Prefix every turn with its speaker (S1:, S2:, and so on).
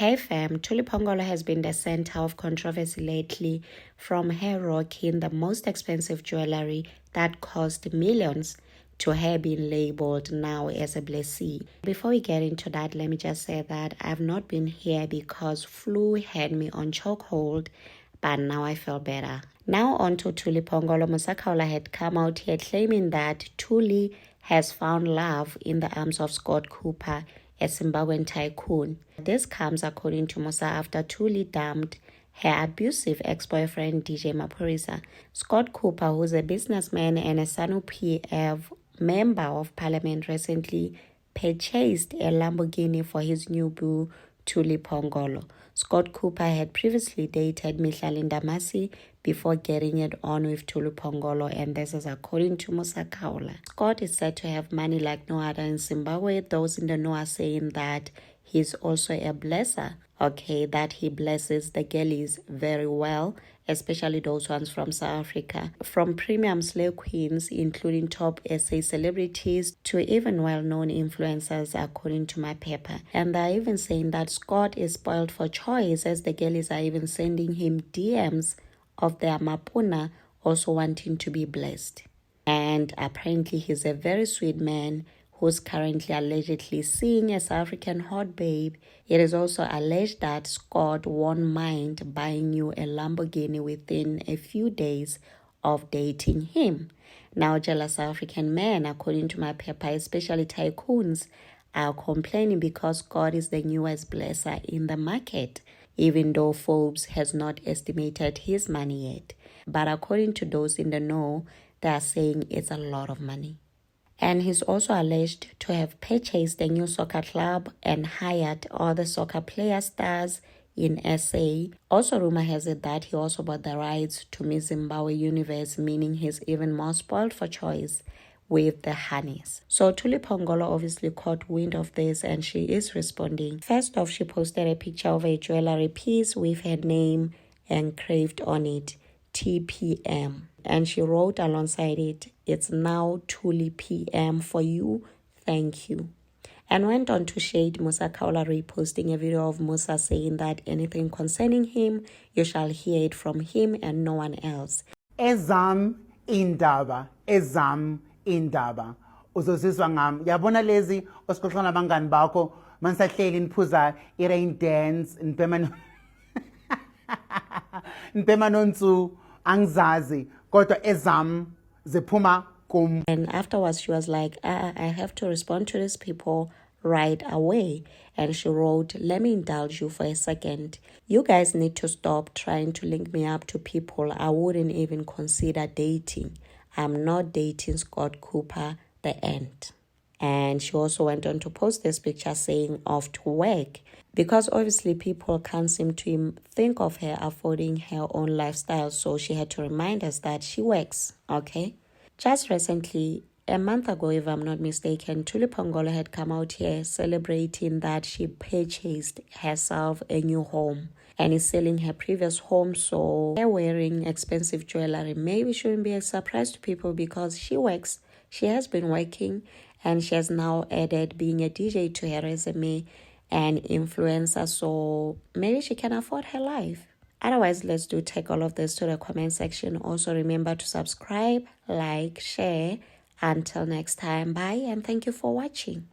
S1: Hey fam, Thuli Phongolo has been the center of controversy lately, from her rocking the most expensive jewelry that cost millions to her being labeled now as a blessee. Before we get into that, let me just say that I've not been here because flu had me on chokehold, but now I feel better. Now on to Thuli Phongolo. Musakaula had come out here claiming that Thuli has found love in the arms of Scott Cooper, a Zimbabwean tycoon. This comes according to Musa after Thuli dumped her abusive ex-boyfriend DJ Maphorisa. Scott Cooper, who's a businessman and a ZANU-PF member of parliament, recently purchased a Lamborghini for his new boo, Thuli Phongolo. Scott Cooper had previously dated Mihlalinda Masi before getting it on with Thuli Phongolo, and this is according to Musa Kaula. Scott is said to have money like no other in Zimbabwe. Those in the know are saying that he's also a blesser, that he blesses the girlies very well, especially those ones from South Africa. From premium slave queens, including top SA celebrities, to even well-known influencers, according to my paper. And they're even saying that Scott is spoiled for choice, as the girlies are even sending him DMs of their mapuna also wanting to be blessed. And apparently he's a very sweet man who's currently allegedly seeing a South African hot babe. It is also alleged that Scott won't mind buying you a Lamborghini within a few days of dating him. Now, jealous South African men, according to my paper, especially tycoons, are complaining because Scott is the newest blesser in the market, even though Forbes has not estimated his money yet. But according to those in the know, they are saying it's a lot of money. And he's also alleged to have purchased a new soccer club and hired all the soccer player stars in SA. Also, rumor has it that he also bought the rights to Miss Zimbabwe Universe, meaning he's even more spoiled for choice with the honeys. So Thuli Phongolo obviously caught wind of this and she is responding. First off, she posted a picture of a jewelry piece with her name engraved on it, TPM. And she wrote alongside it, "It's now Thuli PM for you, thank you." And went on to shade Musa Kaula, reposting a video of Musa saying that anything concerning him, you shall hear it from him and no one else.
S2: Ezam indaba, uzozizwa ngami. Yabona lezi osixoxa nabangani bakho manisahleli niphuza i-rain dance nipema nonsu angizazi kodwa ezam ziphuma kum.
S1: And afterwards she was like, I have to respond to these people right away. And she wrote, "Let me indulge you for a second. You guys need to stop trying to link me up to people I wouldn't even consider dating. I'm not dating Scott Cooper, the end." And she also went on to post this picture saying off to work, because obviously people can't seem to think of her affording her own lifestyle. So she had to remind us that she works, Just recently, a month ago, if I'm not mistaken, Thuli Phongolo had come out here celebrating that she purchased herself a new home and is selling her previous home. So her wearing expensive jewelry maybe shouldn't be a surprise to people because she works. She has been working and she has now added being a DJ to her resume and influencer. So maybe she can afford her life. Otherwise, let's take all of this to the comment section. Also, remember to subscribe, like, share. Until next time, bye, and thank you for watching.